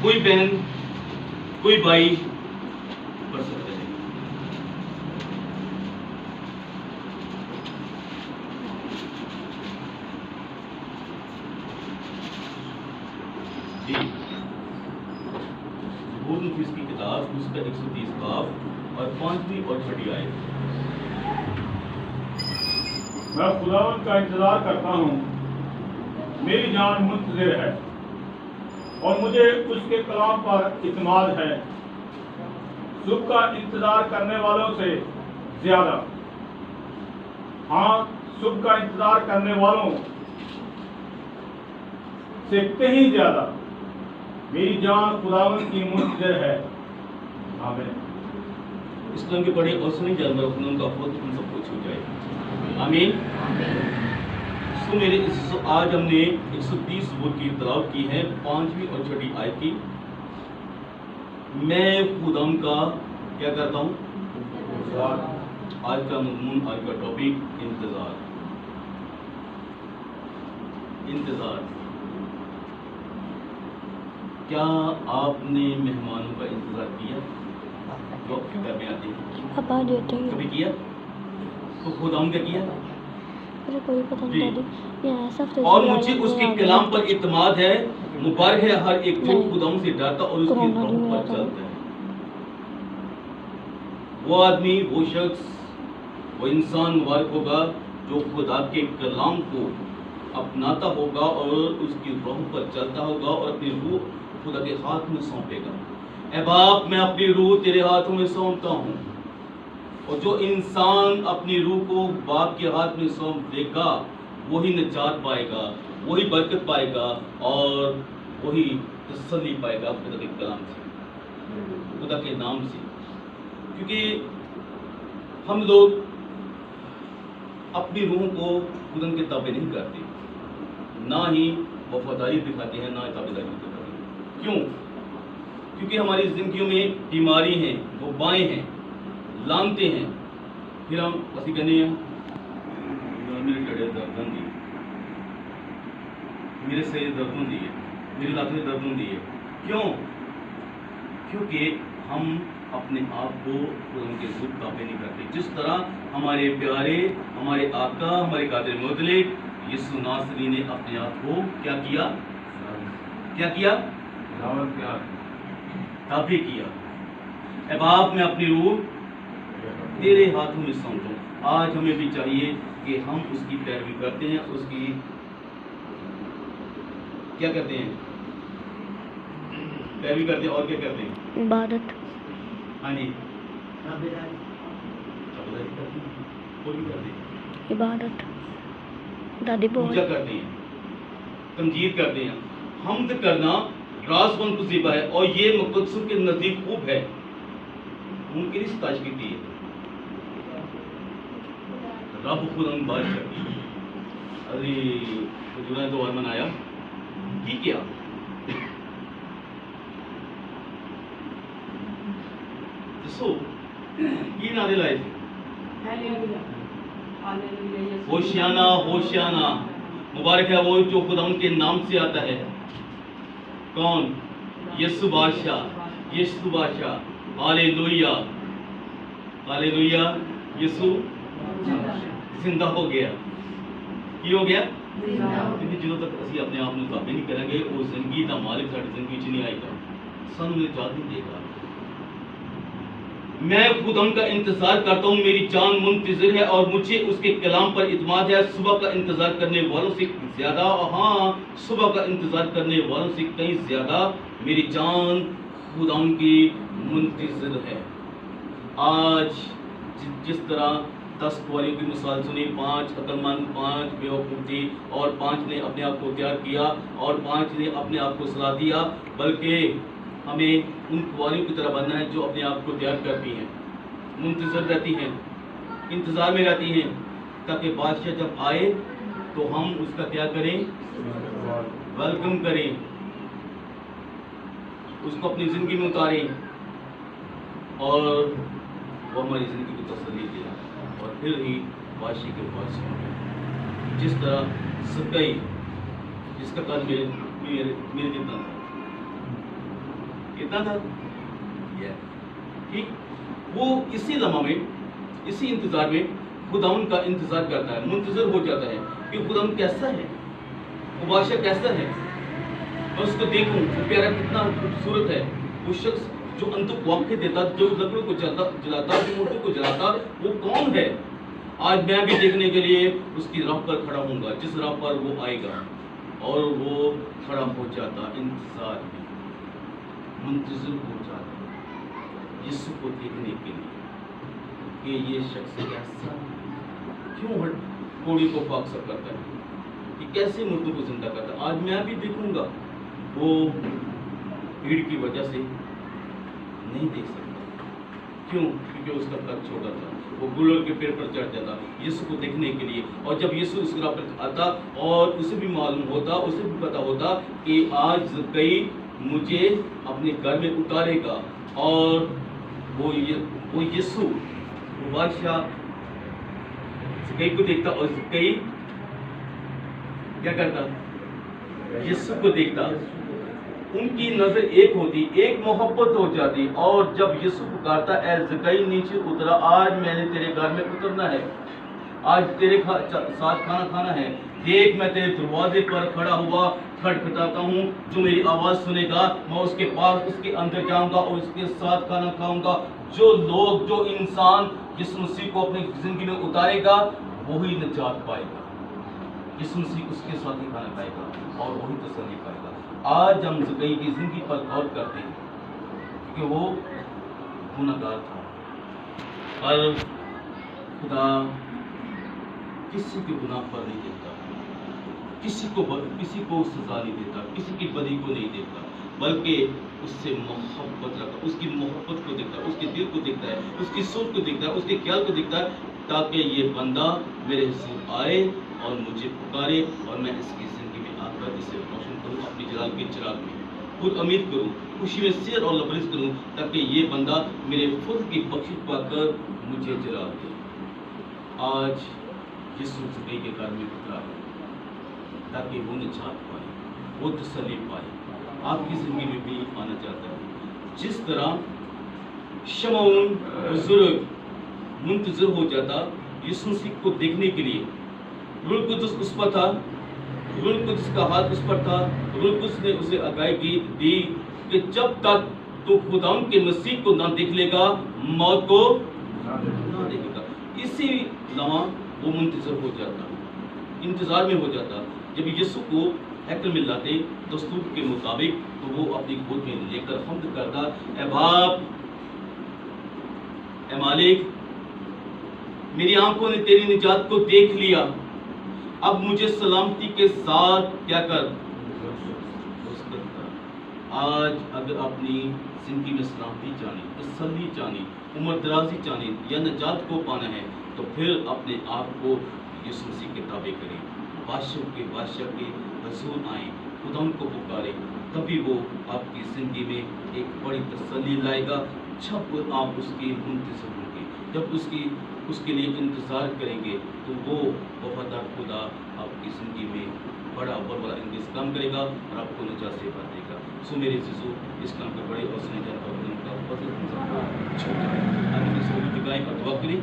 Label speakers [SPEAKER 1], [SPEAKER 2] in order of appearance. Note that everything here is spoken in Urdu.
[SPEAKER 1] کوئی بہن کوئی بھائی پڑھ سکتے ہیں. جی ظہور نفیس کی کتاب اس کا 130 باب اور 5ویں اور 6 آیت.
[SPEAKER 2] میں خداوند کا انتظار کرتا ہوں، میری جان منتظر ہے اور مجھے اس کے کلام پر اعتماد ہے. صبح کا انتظار کرنے والوں سے زیادہ، ہاں صبح کا انتظار کرنے والوں سے کہیں زیادہ میری جان خداوند کی منتظر ہے. آمین.
[SPEAKER 1] اسلام کے بڑے اور سنی جانور ان کا خود ہم سب کو چھو جائے. آمین. آج ہم نے 130 ظہور کی تلاوت کی ہے 5ویں اور 6 آیت کی. میں خداوند کا کیا کرتا ہوں؟ آج کا مضمون، آج کا ٹاپک انتظار. انتظار. کیا آپ نے مہمانوں کا انتظار کیا جو آپ کے گھر میں آتے ہیں؟ کبھی کیا؟ تو خداوند کا کیا؟ جی. اور مجھے اس کے کلام پر اعتماد ہے. مبارک ہے ہر ایک جو خداوند سے ڈرتا اور اس کی راہوں پر چلتا ہے. وہ آدمی، وہ شخص، وہ انسان مبارک ہوگا جو خدا کے کلام کو اپناتا ہوگا اور اس کی راہوں پر چلتا ہوگا اور اپنی روح خدا کے ہاتھ میں سونپے گا. اے باپ، میں اپنی روح تیرے ہاتھوں میں سونپتا ہوں. اور جو انسان اپنی روح کو باپ کے ہاتھ میں سونپ دے گا وہی نجات پائے گا، وہی برکت پائے گا اور وہی تسلی پائے گا خدا کے کلام سے، خدا کے نام سے. کیونکہ ہم لوگ اپنی روح کو خدا کے تابع نہیں کرتے، نہ ہی وفاداری دکھاتے ہیں، نہ تابعداری دکھاتے ہیں. کیوں؟ کیونکہ ہماری زندگیوں میں بیماری ہیں، وبائیں ہیں، لانتے ہیں. پھر ہم اسی کہنے ہیں میرے ڈڑے درد دی، میرے سر درد دی ہے، میری لاتیں درد دی ہے. کیوں؟ کیونکہ ہم اپنے آپ کو ان کے خود تابع نہیں کرتے. جس طرح ہمارے پیارے، ہمارے آقا، ہمارے قادر مطلق یسوع ناصری نے اپنے آپ کو کیا کیا؟ تابع کیا. اے باپ، میں اپنی روح تیرے ہاتھوں میں سونپتا ہوں. آج ہمیں بھی چاہیے کہ ہم اس کی پیروی کرتے ہیں، اس کی کیا کرتے ہیں؟ پیروی کرتے ہیں. اور کیا کرتے ہیں؟
[SPEAKER 3] عبادت.
[SPEAKER 1] ہاں جی،
[SPEAKER 3] عبادت دادی
[SPEAKER 1] پوجا کرتے ہیں، تمجید کرتے ہیں. حمد کرنا راز بند ذبح ہے اور یہ مقدسوں کے نزدیک خوب ہے. ممکن اس ستائش کی تھی رب خود ہم بادشاہ کی. ارے جو نے 2 بار منایا کی کیا؟ سو کی نعرے لائے تھے؟ ہوشیانہ ہوشیانہ. مبارک ہے وہ جو خداوند کے نام سے آتا ہے. کون؟ یسوع بادشاہ، یسوع بادشاہ. ہالےلویا، ہالےلویا. یسوع زندہ ہو گیا. کی ہو گیا؟ کیونکہ جدوں تک اسی اپنے آپ میں تابع نہیں کریں گے وہ زندگی دا مالک ساری زندگی چ نہیں آئے گا، سانوں نجات نہیں دے گا. میں خداوند کا انتظار کرتا ہوں، میری جان منتظر ہے اور مجھے اس کے کلام پر اعتماد ہے. صبح کا انتظار کرنے والوں سے زیادہ، ہاں صبح کا انتظار کرنے والوں سے کہیں زیادہ میری جان خداوند کی منتظر ہے. آج جس طرح 10 کواریوں کی مثال سنی، 5 عقل مند، 5 بیوقوف تھی اور 5 نے اپنے آپ کو تیار کیا اور 5 نے اپنے آپ کو صلاح دیا. بلکہ ہمیں ان کواریوں کی طرح بننا ہے جو اپنے آپ کو تیار کرتی ہیں، منتظر رہتی ہیں، انتظار میں رہتی ہیں، تاکہ بادشاہ جب آئے تو ہم اس کا کیا کریں؟ ویلکم کریں، اس کو اپنی زندگی میں اتاریں اور وہ ہماری زندگی کو تسلی دے اور پھر ہی بادشاہ کے پاس ہوں. جس طرح سکئی جس کا قد میرے جتنا تھا، اتنا تھا ٹھیک. وہ اسی لمحہ میں اسی انتظار میں خداوند کا انتظار کرتا ہے, منتظر ہو جاتا ہے کہ خداوند کیسا ہے, وہ بادشاہ کیسا ہے, میں اس کو دیکھوں, وہ پیارا کتنا خوبصورت ہے, وہ شخص جو اندک واقع دیتا, جو لکڑوں کو جلاتا, جو مردوں کو جلاتا, وہ کون ہے. آج میں بھی دیکھنے کے لیے اس کی راہ پر کھڑا ہوں گا, جس راہ پر وہ آئے گا, اور وہ کھڑا ہو جاتا انتظار میں, منتظر ہو جاتا یسوع کو دیکھنے کے لیے کہ یہ شخص کیسا, کیوں کوڑی کو پاک صاف کرتا ہے, کہ کیسے مردوں کو زندہ کرتا ہے. آج میں بھی دیکھوں گا, وہ بھیڑ کی وجہ سے نہیں دیکھ سکتا. کیوں؟ کیونکہ اس کا قد چھوٹا تھا. وہ گلر کے پیڑ پر چڑھ جاتا یسوع کو دیکھنے کے لیے, اور جب یسوع اس راہ پر آتا اور اسے بھی معلوم ہوتا, اسے بھی پتا ہوتا کہ آج زکئی مجھے اپنے گھر میں اتارے گا, اور وہ یسوع وہ بادشاہ زکئی کو دیکھتا, اور زکئی کیا کرتا, یسوع کو دیکھتا. ان کی نظر ایک ہوتی, ایک محبت ہو جاتی, اور جب یسوع پکارتا, اے زکئی نیچے اترا, آج میں نے تیرے گھر میں اترنا ہے, آج تیرے ساتھ کھانا کھانا ہے, دیکھ میں تیرے دروازے پر کھڑا ہوا کھٹکھٹاتا ہوں, جو میری آواز سنے گا میں اس کے پاس, اس کے اندر جاؤں گا اور اس کے ساتھ کھانا کھاؤں گا. جو لوگ, جو انسان یسوع مسیح کو اپنی زندگی میں اتارے گا وہی نجات پائے گا. یسوع مسیح اس کے ساتھ ہی کھانا کھائے گا اور وہی تسلی پائے گا. آج ہم زکئی کی زندگی پر غور کرتے ہیں کہ وہ گنہگار تھا, پر خدا کسی کے گناہ پر نہیں دیتا, کسی کو سزا نہیں دیتا, کسی کی بدی کو نہیں دیتا, بلکہ اس سے محبت رکھتا, اس کی محبت کو دیکھتا ہے, اس کے دل کو دیکھتا ہے, اس کی سوچ کو دیکھتا ہے, اس کے خیال کو دیکھتا ہے, تاکہ یہ بندہ میرے حضور آئے اور مجھے پکارے, اور میں اس کی زندگی میں آ کر اسے روشن کروں, اپنی جلال کے چراغ میں خود امید کروں, خوشی میں سیر اور لبریز کروں, تاکہ یہ بندہ میرے فضل کی بخشش پا کر مجھے جلال دے. آج یسوع زکئی کے گھر میں اترا ہے تاکہ وہ نجات پائے, وہ تسلی پائے. آپ کی زندگی میں بھی آنا چاہتا ہے. جس طرح شمعون بزرگ منتظر ہو جاتا یسوع مسیح کو دیکھنے کے لیے, روح القدس اس پر تھا, روح القدس کا ہاتھ اس پر تھا, روح القدس نے اسے آگاہی دی کہ جب تک تو خداوند کے مسیح کو نہ دیکھ لے گا, موت کو نہ دیکھے گا. اسی لمحہ وہ منتظر ہو جاتا, انتظار میں ہو جاتا. جب یسوع کو ہیکل میں لاتے دستور کے مطابق, تو وہ اپنی گود میں لے کر حمد کرتا, اے باپ, اے مالک, میری آنکھوں نے تیری نجات کو دیکھ لیا, اب مجھے سلامتی کے ساتھ کیا کر. آج اگر اپنی زندگی میں سلامتی چاہنی, تسلی چاہنی, عمر درازی چاہنی یا نجات کو پانا ہے, تو پھر اپنے آپ کو یسوع مسیح کے تابع کریں, بادشاہ کے حضور آئیں, خدا کو پکاریں, تبھی وہ آپ کی زندگی میں ایک بڑی تسلی لائے گا. جب آپ اس کی منتظر ہوں گے, جب اس کے لیے انتظار کریں گے, تو وہ وفادار خدا آپ کی زندگی میں بڑا انگیز کام کرے گا اور آپ کو نجات سے بات دے گا. سو میرے عزیزو, اس کام کا بڑے اور سنے جاتا اور ان کا فضل چھوٹا ہے. ہم اس کو جگائیں اور دعا کریں.